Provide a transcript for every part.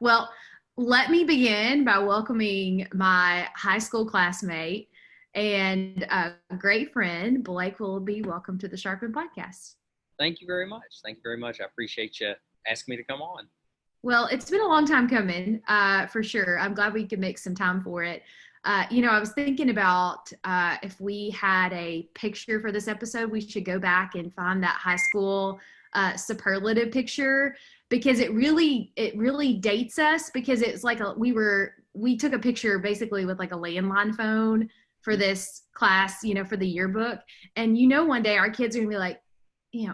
Well, let me begin by welcoming my high school classmate and great friend, Blake Willoughby. Welcome to the Sharpen podcast. Thank you very much. Thank you very much. I appreciate you asking me to come on. Well, it's been a long time coming, for sure. I'm glad we could make some time for it. I was thinking about if we had a picture for this episode, we should go back and find that high school superlative picture because it really dates us because it's like we took a picture basically with like a landline phone for this class, for the yearbook. And one day our kids are gonna be like,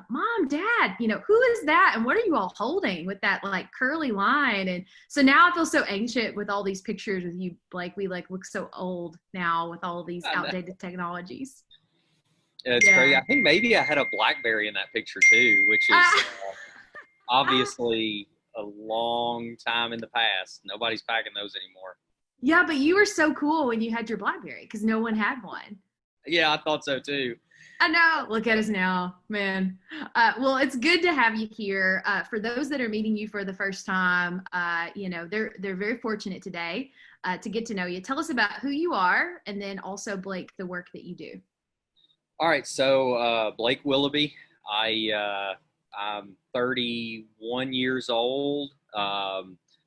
mom, dad, who is that? And what are you all holding with that like curly line? And so now I feel so ancient with all these pictures with you, Blake. We like look so old now with all these outdated technologies. Yeah, it's crazy. I think maybe I had a BlackBerry in that picture too, which is obviously a long time in the past. Nobody's packing those anymore. Yeah, but you were so cool when you had your BlackBerry because no one had one. Yeah, I thought so too. I know. Look at us now, man. Well, it's good to have you here. For those that are meeting you for the first time, they're very fortunate today to get to know you. Tell us about who you are, and then also Blake, the work that you do. All right, so Blake Willoughby. I'm 31 years old.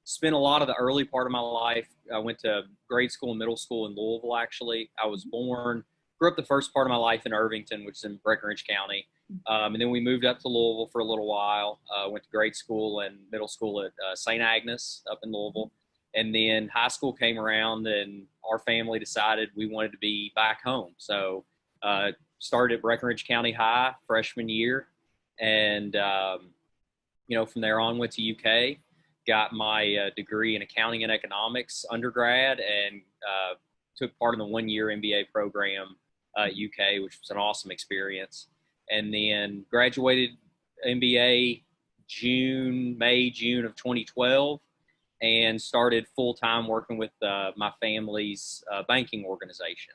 Spent a lot of the early part of my life. I went to grade school and middle school in Louisville. Actually, I was grew up the first part of my life in Irvington, which is in Breckinridge County. And then we moved up to Louisville for a little while, went to grade school and middle school at St. Agnes up in Louisville. And then high school came around and our family decided we wanted to be back home. So started at Breckinridge County High freshman year. And, from there on went to UK, got my degree in accounting and economics undergrad, and took part in the 1-year MBA program UK, which was an awesome experience. And then graduated MBA May, June of 2012, and started full-time working with my family's banking organization.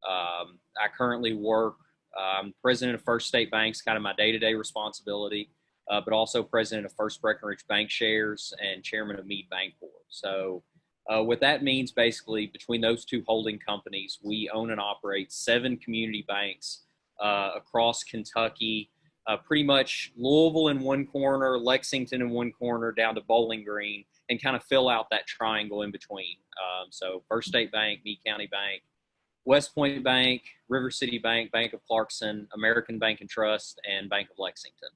I currently work, I'm president of First State Bank's kind of my day-to-day responsibility, but also president of First Breckinridge Bank Shares and chairman of Meade Bank Board. So what that means, basically, between those two holding companies, we own and operate 7 community banks across Kentucky, pretty much Louisville in one corner, Lexington in one corner, down to Bowling Green, and kind of fill out that triangle in between. So First State Bank, Meade County Bank, West Point Bank, River City Bank, Bank of Clarkson, American Bank and Trust, and Bank of Lexington.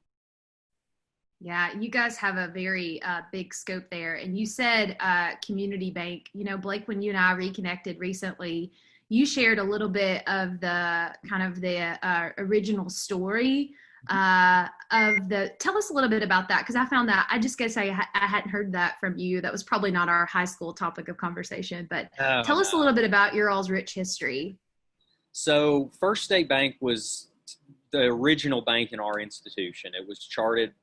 Yeah, you guys have a very big scope there. And you said community bank. Blake, when you and I reconnected recently, you shared a little bit of the kind of the original story tell us a little bit about that, because I found that, I just guess I hadn't heard that from you. That was probably not our high school topic of conversation, but tell us a little bit about your all's rich history. So First State Bank was the original bank in our institution. It was chartered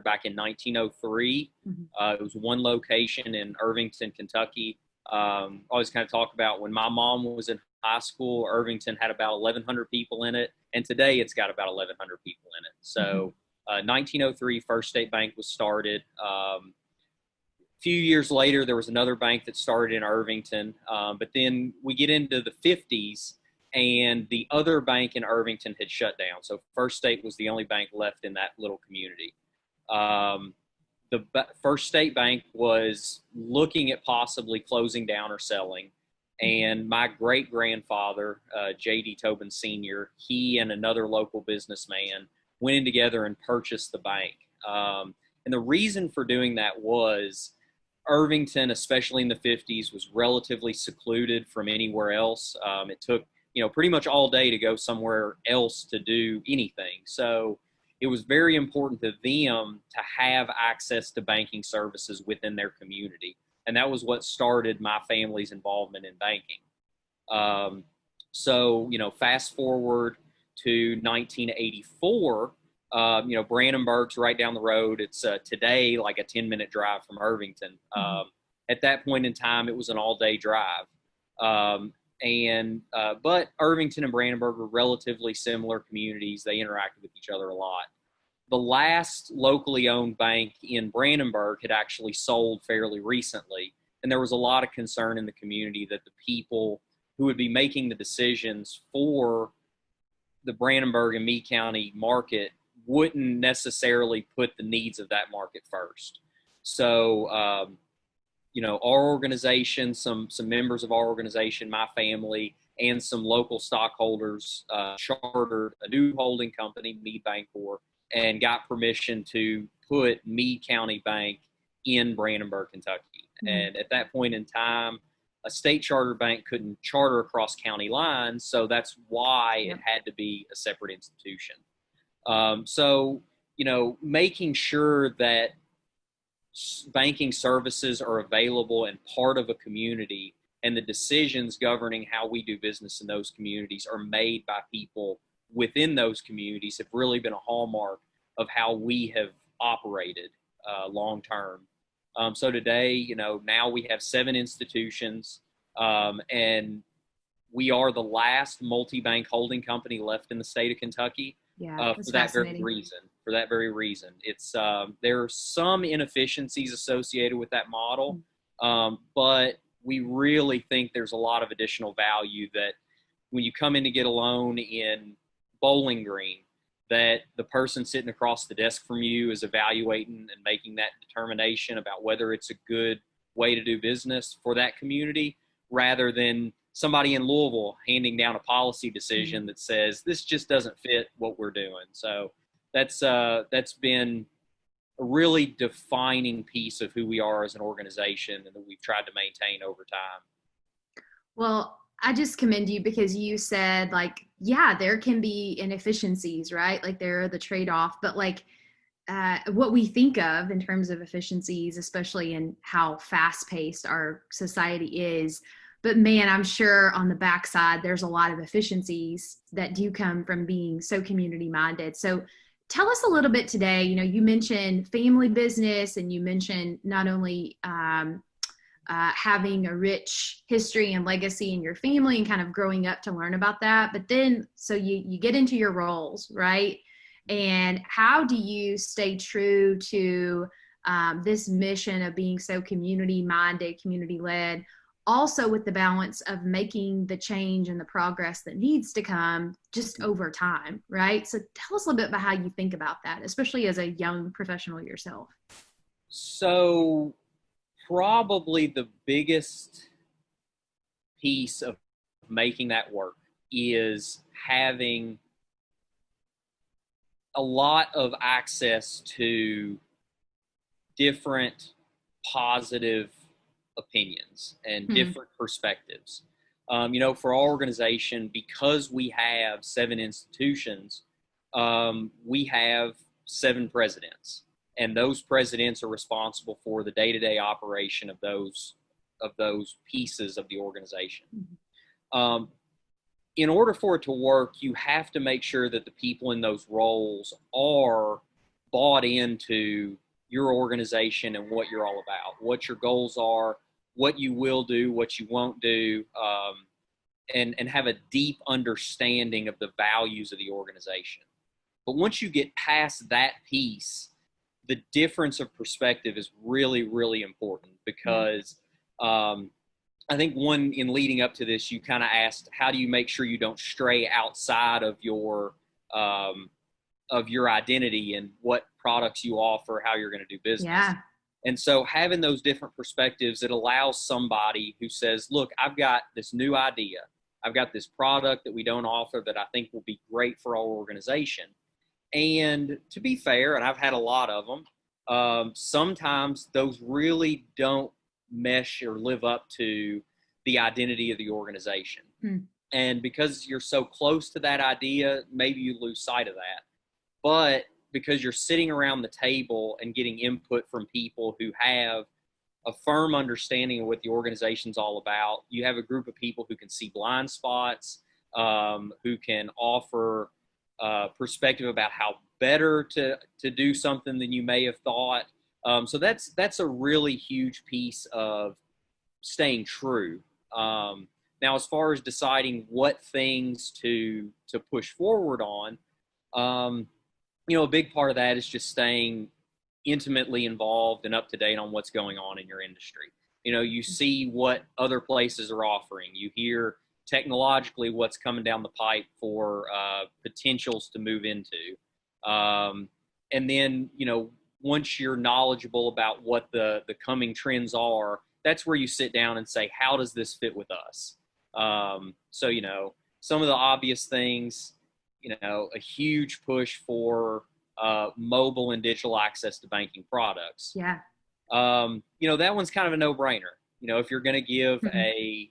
back in 1903. Mm-hmm. It was one location in Irvington, Kentucky. Always kind of talk about when my mom was in high school, Irvington had about 1,100 people in it, and today it's got about 1,100 people in it. So 1903, First State Bank was started. A few years later, there was another bank that started in Irvington, but then we get into the 50s, and the other bank in Irvington had shut down. So First State was the only bank left in that little community. The First State Bank was looking at possibly closing down or selling. And my great-grandfather, J.D. Tobin Sr., he and another local businessman went in together and purchased the bank. And the reason for doing that was Irvington, especially in the 50s, was relatively secluded from anywhere else. It took pretty much all day to go somewhere else to do anything. So it was very important to them to have access to banking services within their community. And that was what started my family's involvement in banking. So fast forward to 1984, Brandenburg's right down the road. It's today like a 10-minute drive from Irvington. At that point in time, it was an all-day drive. But Irvington and Brandenburg were relatively similar communities. They interacted with each other a lot. the last locally owned bank in Brandenburg had actually sold fairly recently. And there was a lot of concern in the community that the people who would be making the decisions for the Brandenburg and Meade County market wouldn't necessarily put the needs of that market first. So, our organization, some members of our organization, my family, and some local stockholders chartered a new holding company, Meade Bancorp, and got permission to put Meade County Bank in Brandenburg, Kentucky. Mm-hmm. And at that point in time, a state charter bank couldn't charter across county lines, so that's why it had to be a separate institution. Making sure that banking services are available and part of a community, and the decisions governing how we do business in those communities are made by people within those communities have really been a hallmark of how we have operated long term. So today, now we have 7 institutions, and we are the last multi-bank holding company left in the state of Kentucky. Yeah, for that very reason. For that very reason, it's there are some inefficiencies associated with that model, but we really think there's a lot of additional value that when you come in to get a loan in Bowling Green, that the person sitting across the desk from you is evaluating and making that determination about whether it's a good way to do business for that community, rather than somebody in Louisville handing down a policy decision that says this just doesn't fit what we're doing. So that's been a really defining piece of who we are as an organization and that we've tried to maintain over time. Well, I just commend you because you said, like, yeah, there can be inefficiencies, right? Like, there are the trade-off, but what we think of in terms of efficiencies, especially in how fast-paced our society is. But man, I'm sure on the backside, there's a lot of efficiencies that do come from being so community-minded. So tell us a little bit today. You mentioned family business, and you mentioned not only having a rich history and legacy in your family and kind of growing up to learn about that. But then, so you get into your roles, right? And how do you stay true to this mission of being so community-minded, community-led, also with the balance of making the change and the progress that needs to come just over time, right? So tell us a little bit about how you think about that, especially as a young professional yourself. So probably the biggest piece of making that work is having a lot of access to different positive opinions and different perspectives. For our organization, because we have 7 institutions, we have 7 presidents, and those presidents are responsible for the day-to-day operation of those pieces of the organization. In order for it to work, you have to make sure that the people in those roles are bought into your organization and what you're all about, what your goals are, what you will do, what you won't do, and have a deep understanding of the values of the organization. But once you get past that piece, the difference of perspective is really, really important, because I think in leading up to this, you kind of asked, how do you make sure you don't stray outside of your identity and what products you offer, how you're going to do business. Yeah. And so having those different perspectives, it allows somebody who says, look, I've got this new idea. I've got this product that we don't offer that I think will be great for our organization. And to be fair, and I've had a lot of them, sometimes those really don't mesh or live up to the identity of the organization. And because you're so close to that idea, maybe you lose sight of that. But because you're sitting around the table and getting input from people who have a firm understanding of what the organization's all about, you have a group of people who can see blind spots, who can offer perspective about how better to do something than you may have thought. So that's a really huge piece of staying true. Now, as far as deciding what things to push forward on, A big part of that is just staying intimately involved and up to date on what's going on in your industry. You see what other places are offering. You hear technologically what's coming down the pipe for potentials to move into. And then, once you're knowledgeable about what the coming trends are, that's where you sit down and say, how does this fit with us? So, some of the obvious things, a huge push for mobile and digital access to banking products. Yeah. That one's kind of a no-brainer. If you're going to give a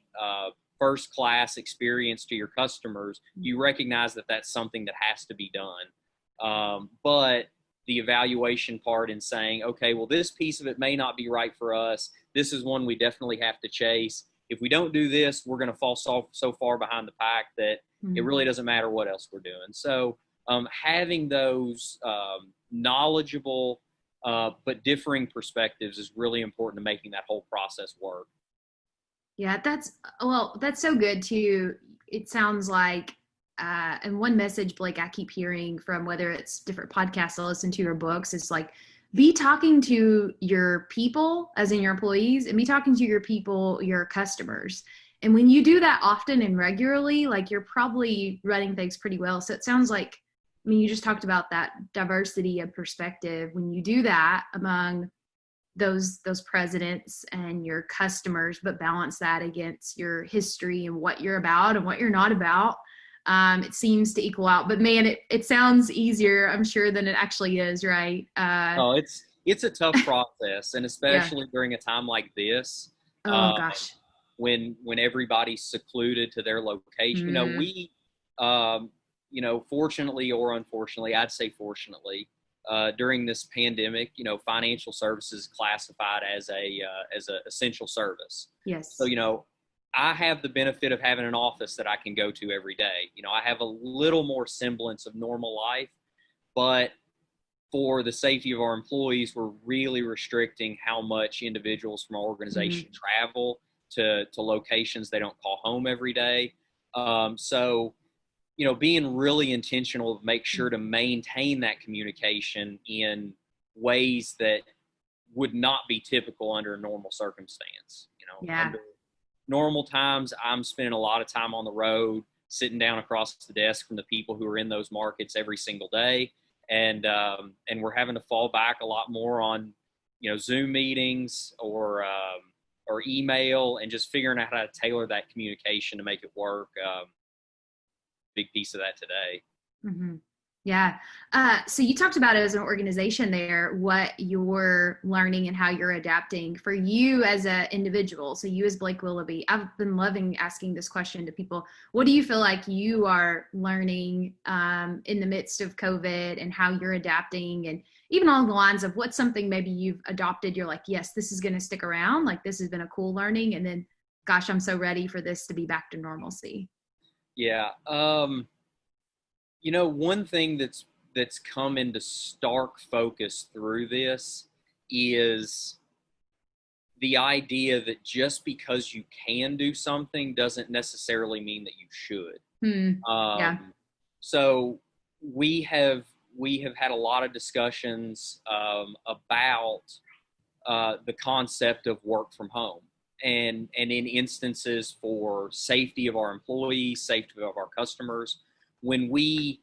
first-class experience to your customers, you recognize that that's something that has to be done. But the evaluation part in saying, okay, well, this piece of it may not be right for us. This is one we definitely have to chase. If we don't do this, we're going to fall so far behind the pack that it really doesn't matter what else we're doing. So having those knowledgeable but differing perspectives is really important to making that whole process work. Yeah, that's so good too. It sounds like, and one message, Blake, I keep hearing from whether it's different podcasts I listen to or books, is like, be talking to your people, as in your employees, and be talking to your people, your customers. And when you do that often and regularly, like, you're probably running things pretty well. So it sounds like, I mean, you just talked about that diversity of perspective. When you do that among those presidents and your customers, but balance that against your history and what you're about and what you're not about, it seems to equal out. But man, it sounds easier, I'm sure, than it actually is, right? Oh, it's a tough process, and especially during a time like this. Oh gosh. When everybody's secluded to their location. We fortunately or unfortunately, I'd say fortunately, during this pandemic, financial services classified as a essential service. Yes. So, I have the benefit of having an office that I can go to every day. I have a little more semblance of normal life, but for the safety of our employees, we're really restricting how much individuals from our organization travel to locations they don't call home every day. So, being really intentional to make sure to maintain that communication in ways that would not be typical under a normal circumstance. Under normal times, I'm spending a lot of time on the road, sitting down across the desk from the people who are in those markets every single day. And we're having to fall back a lot more on, Zoom meetings or email, and just figuring out how to tailor that communication to make it work. Big piece of that today. Mm-hmm. Yeah. So you talked about it as an organization there, what you're learning and how you're adapting for you as an individual. So you as Blake Willoughby, I've been loving asking this question to people. What do you feel like you are learning in the midst of COVID, and how you're adapting, and even along the lines of what's something maybe you've adopted, you're like, yes, this is going to stick around. Like, this has been a cool learning. And then, gosh, I'm so ready for this to be back to normalcy. Yeah. One thing that's come into stark focus through this is the idea that just because you can do something doesn't necessarily mean that you should. Yeah. So we have had a lot of discussions about the concept of work from home. And in instances for safety of our employees, safety of our customers, when we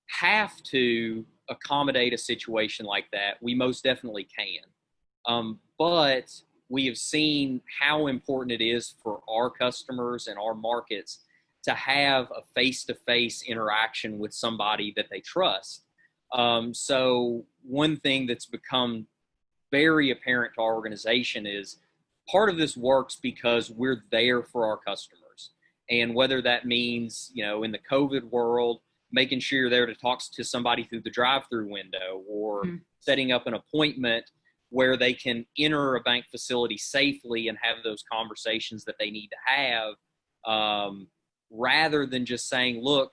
have to accommodate a situation like that, we most definitely can. But we have seen how important it is for our customers and our markets to have a face-to-face interaction with somebody that they trust. So one thing that's become very apparent to our organization is part of this works because we're there for our customers. And whether that means, in the COVID world, making sure you're there to talk to somebody through the drive-through window, or setting up an appointment where they can enter a bank facility safely and have those conversations that they need to have, rather than just saying, look,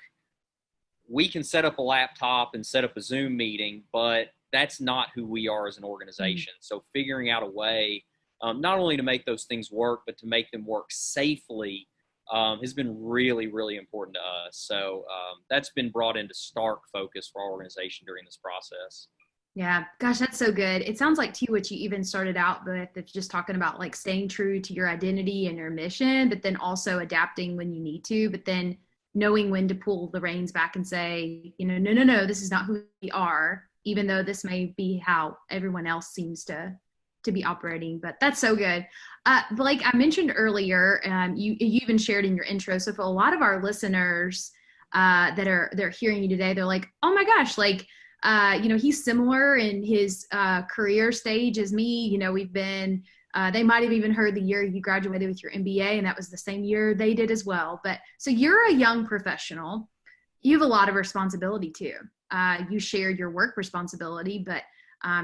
we can set up a laptop and set up a Zoom meeting, but that's not who we are as an organization. So figuring out a way, not only to make those things work, but to make them work safely, has been really, really important to us. So that's been brought into stark focus for our organization during this process. Yeah, gosh, that's so good. It sounds like too what you even started out with, it's just talking about like staying true to your identity and your mission, but then also adapting when you need to, but then knowing when to pull the reins back and say, you know, no, no, no, this is not who we are, even though this may be how everyone else seems to be operating. But that's so good. Blake, I mentioned earlier, you even shared in your intro. So for a lot of our listeners they're hearing you today, they're like, oh my gosh, like you know, he's similar in his career stage as me. You know, we've been, they might have even heard the year you graduated with your MBA, and that was the same year they did as well. But so you're a young professional. You have a lot of responsibility too. You shared your work responsibility, but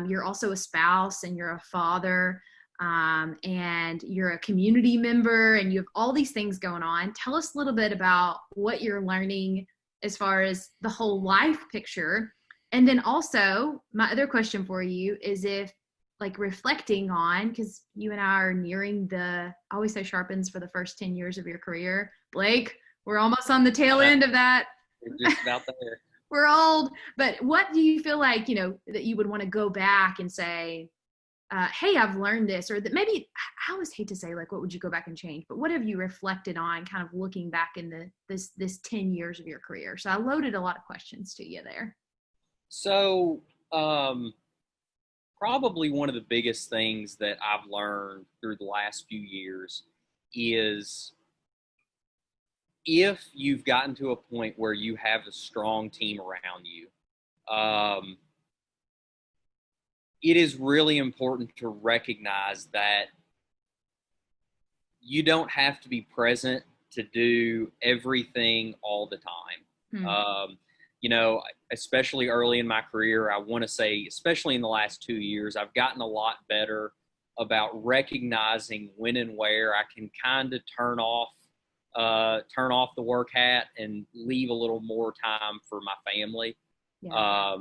you're also a spouse and you're a father, and you're a community member, and you have all these things going on. Tell us a little bit about what you're learning as far as the whole life picture. And then also, my other question for you is if, like, reflecting on, because you and I are nearing I always say Sharpens for the first 10 years of your career. Blake, we're almost on the tail end of that. We're just about there. We're old. But what do you feel like, you know, that you would want to go back and say, hey, I've learned this, or that maybe, I always hate to say, like, what would you go back and change? But what have you reflected on kind of looking back in this 10 years of your career? So I loaded a lot of questions to you there. So, probably one of the biggest things that I've learned through the last few years is if you've gotten to a point where you have a strong team around you, it is really important to recognize that you don't have to be present to do everything all the time. You know, especially early in my career, I want to say, especially in the last 2 years, I've gotten a lot better about recognizing when and where I can kind of turn off the work hat and leave a little more time for my family. Yeah.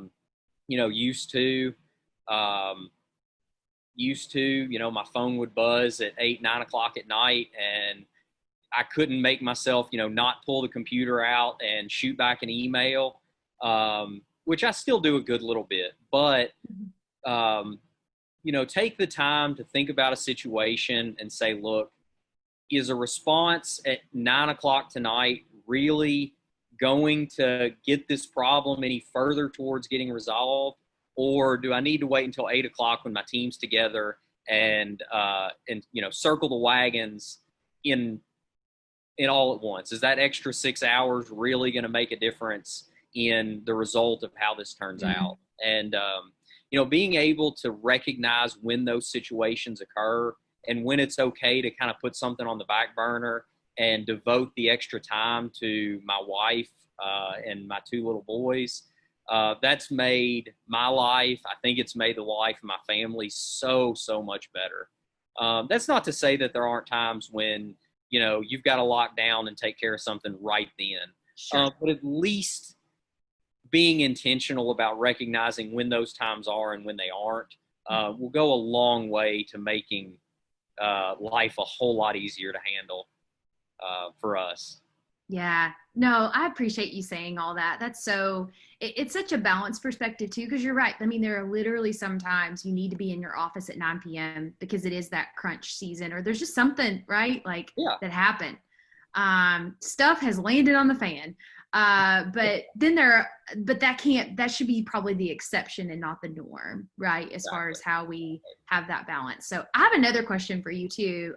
You know, used to, you know, my phone would buzz at 8, 9 o'clock at night, and I couldn't make myself, you know, not pull the computer out and shoot back an email. Which I still do a good little bit, but, you know, take the time to think about a situation and say, look, is a response at 9 o'clock tonight really going to get this problem any further towards getting resolved? Or do I need to wait until 8 o'clock when my team's together and, you know, circle the wagons in all at once? Is that extra 6 hours really going to make a difference in the result of how this turns out? And, you know, being able to recognize when those situations occur and when it's okay to kind of put something on the back burner and devote the extra time to my wife and my 2 little boys, that's made my life, I think it's made the life of my family so much better. That's not to say that there aren't times when, you know, you've got to lock down and take care of something right then. Sure. But at least being intentional about recognizing when those times are and when they aren't will go a long way to making life a whole lot easier to handle for us. Yeah, no, I appreciate you saying all that. That's it's such a balanced perspective too, because you're right. I mean, there are literally sometimes you need to be in your office at 9 p.m. because it is that crunch season, or there's just something, right? Like that happened. Stuff has landed on the fan. But then that should be probably the exception and not the norm, right? As far as how we have that balance. So I have another question for you too.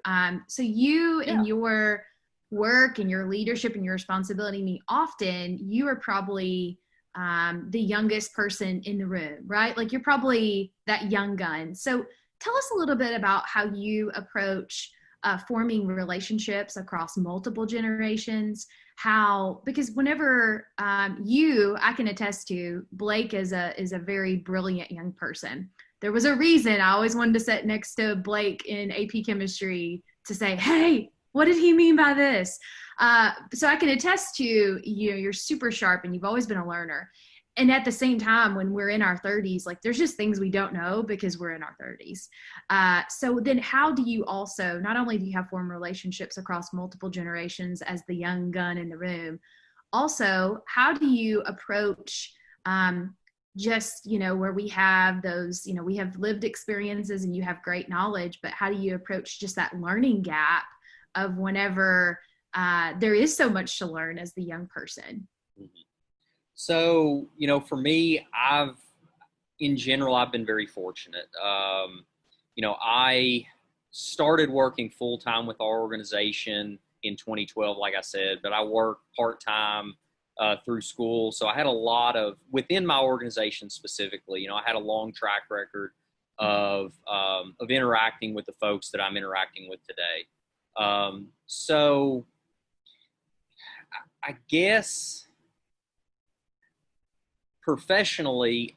So you in your work and your leadership and your responsibility, I mean, often you are probably the youngest person in the room, right? Like you're probably that young gun. So tell us a little bit about how you approach forming relationships across multiple generations. Because whenever I can attest to, Blake is a very brilliant young person. There was a reason I always wanted to sit next to Blake in AP chemistry to say, hey, what did he mean by this? So I can attest to, you know, you're super sharp and you've always been a learner. and at the same time, when we're in our 30s, like there's just things we don't know because we're in our 30s. So then how do you also, not only do you have formed relationships across multiple generations as the young gun in the room, also how do you approach just, where we have those, we have lived experiences and you have great knowledge, but how do you approach just that learning gap of whenever there is so much to learn as the young person? So, for me, in general, I've been very fortunate. I started working full time with our organization in 2012, like I said, but I worked part time through school. So I had a lot within my organization specifically, I had a long track record of interacting with the folks that I'm interacting with today. So I guess professionally,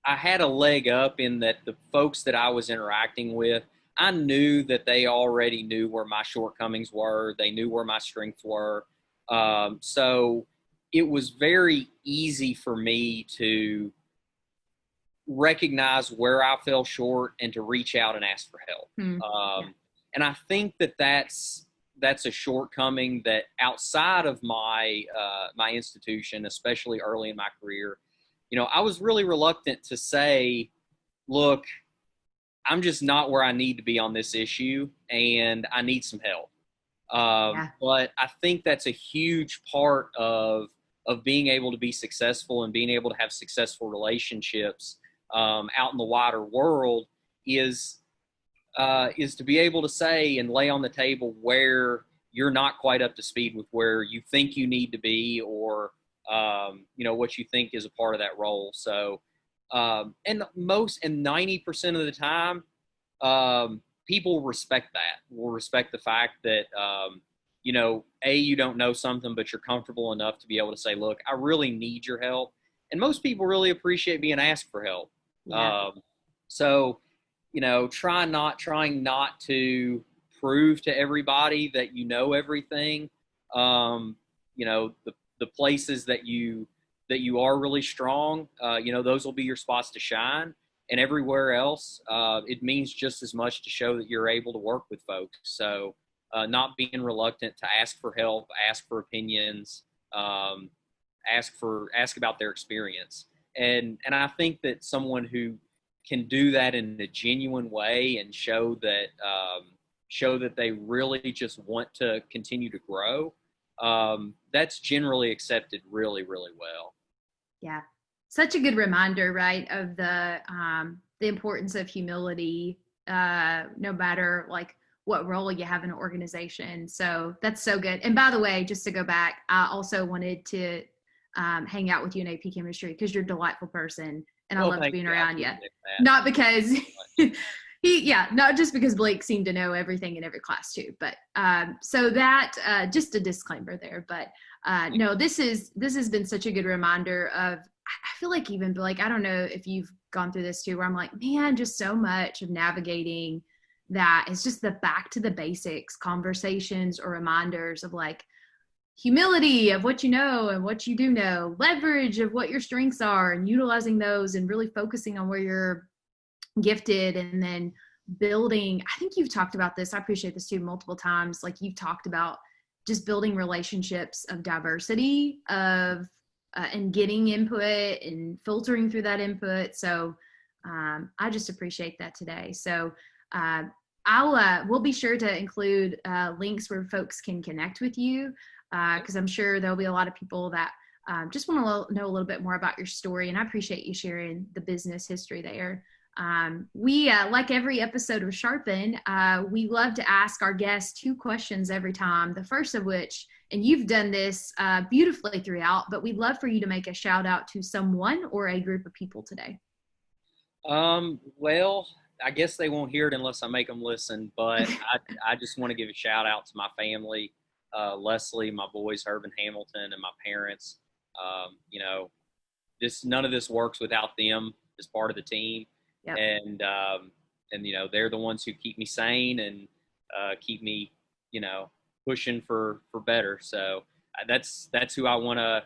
I had a leg up in that the folks that I was interacting with, I knew that they already knew where my shortcomings were. They knew where my strengths were. So it was very easy for me to recognize where I fell short and to reach out and ask for help. And I think that that's a shortcoming that outside of my my institution, especially early in my career, I was really reluctant to say, look, I'm just not where I need to be on this issue and I need some help. But I think that's a huge part of being able to be successful and being able to have successful relationships out in the wider world is to be able to say and lay on the table where you're not quite up to speed with where you think you need to be, or what you think is a part of that role. So, and 90% of the time, people respect that. Will respect the fact that, you don't know something, but you're comfortable enough to be able to say, look, I really need your help. And most people really appreciate being asked for help. So, trying not to prove to everybody that you know everything. The places that you are really strong, those will be your spots to shine. And everywhere else, it means just as much to show that you're able to work with folks. So not being reluctant to ask for help, ask for opinions, ask about their experience. And I think that someone who can do that in a genuine way and show that they really just want to continue to grow, that's generally accepted really, really well. Yeah. Such a good reminder, right, of the importance of humility, no matter like what role you have in an organization. So that's so good. And by the way, just to go back, I also wanted to hang out with you in AP chemistry because you're a delightful person and I love being around you. Not because not just because Blake seemed to know everything in every class too, but so that just a disclaimer there. But no, this has been such a good reminder of, I feel like even Blake, I don't know if you've gone through this too, where I'm like, man, just so much of navigating that is just the back to the basics conversations or reminders of like humility of what you know and what you do know, leverage of what your strengths are and utilizing those and really focusing on where you're gifted, and then building, I think you've talked about this, I appreciate this too, multiple times, like you've talked about just building relationships of diversity of and getting input and filtering through that input. So I just appreciate that today. So we'll be sure to include links where folks can connect with you, because I'm sure there'll be a lot of people that just want to know a little bit more about your story, and I appreciate you sharing the business history there. We, like every episode of Sharpen, we love to ask our guests 2 questions every time. The first of which, and you've done this beautifully throughout, but we'd love for you to make a shout out to someone or a group of people today. Well, I guess they won't hear it unless I make them listen, but I just want to give a shout out to my family, Leslie, my boys, Herb and Hamilton, and my parents. None of this works without them as part of the team. Yep. And they're the ones who keep me sane and keep me, pushing for better. So that's who I want to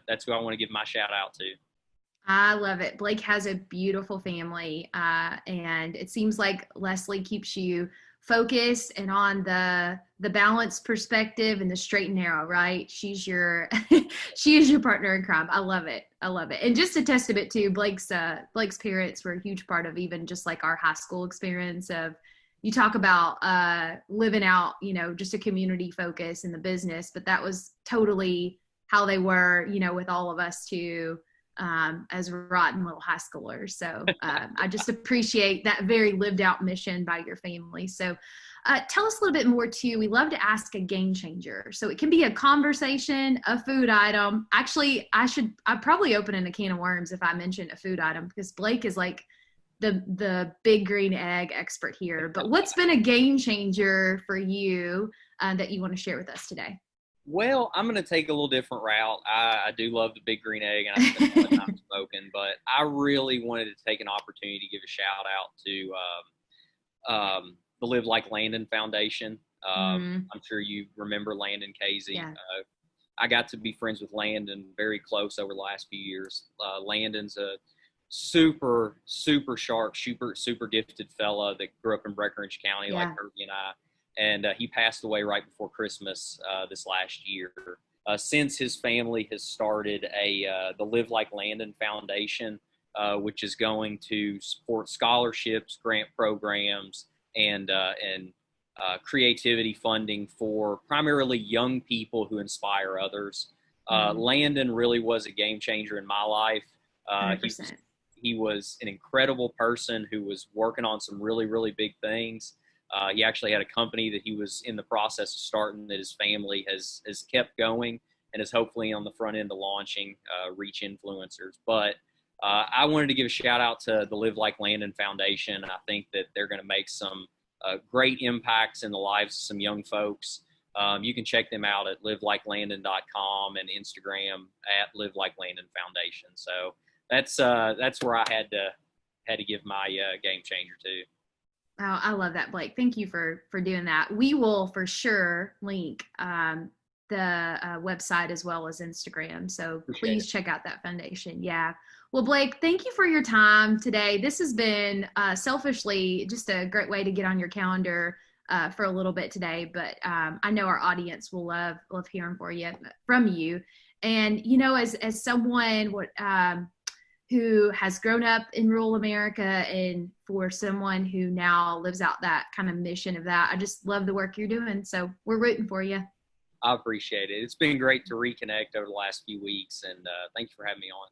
give my shout out to. I love it. Blake has a beautiful family, and it seems like Leslie keeps you focused and on the balance perspective and the straight and narrow. Right? She's your she is your partner in crime. I love it. I love it. And just a testament to Blake's parents were a huge part of even just like our high school experience of. You talk about living out, just a community focus in the business, but that was totally how they were, with all of us too as rotten little high schoolers. So I just appreciate that very lived out mission by your family. So tell us a little bit more too. We love to ask a game changer. So it can be a conversation, a food item. Actually, I'd probably open in a can of worms if I mentioned a food item because Blake is like the big green egg expert here. But what's been a game changer for you that you want to share with us today? Well, I'm going to take a little different route. I do love the big green egg, and I spend a lot of time smoking, but I really wanted to take an opportunity to give a shout out to the Live Like Landon Foundation. I'm sure you remember Landon Casey. Yeah. I got to be friends with Landon very close over the last few years. Landon's a super, super sharp, super gifted fella that grew up in Breckinridge County like Herbie and I. And he passed away right before Christmas this last year. Since his family has started the Live Like Landon Foundation, which is going to support scholarships, grant programs, and creativity funding for primarily young people who inspire others. Landon really was a game changer in my life. 100%. He was an incredible person who was working on some really, really big things. He actually had a company that he was in the process of starting that his family has kept going and is hopefully on the front end of launching Reach Influencers. But I wanted to give a shout out to the Live Like Landon Foundation. I think that they're going to make some great impacts in the lives of some young folks. You can check them out at livelikelandon.com and Instagram at Live Like Landon Foundation. So that's where I had to give my game changer to. Oh, I love that, Blake. Thank you for doing that. We will for sure link the website as well as Instagram. So please check out that foundation. Yeah. Well, Blake, thank you for your time today. This has been selfishly just a great way to get on your calendar for a little bit today. But I know our audience will love hearing from you. And as someone who has grown up in rural America, and for someone who now lives out that kind of mission of that, I just love the work you're doing. So we're rooting for you. I appreciate it. It's been great to reconnect over the last few weeks, and thank you for having me on.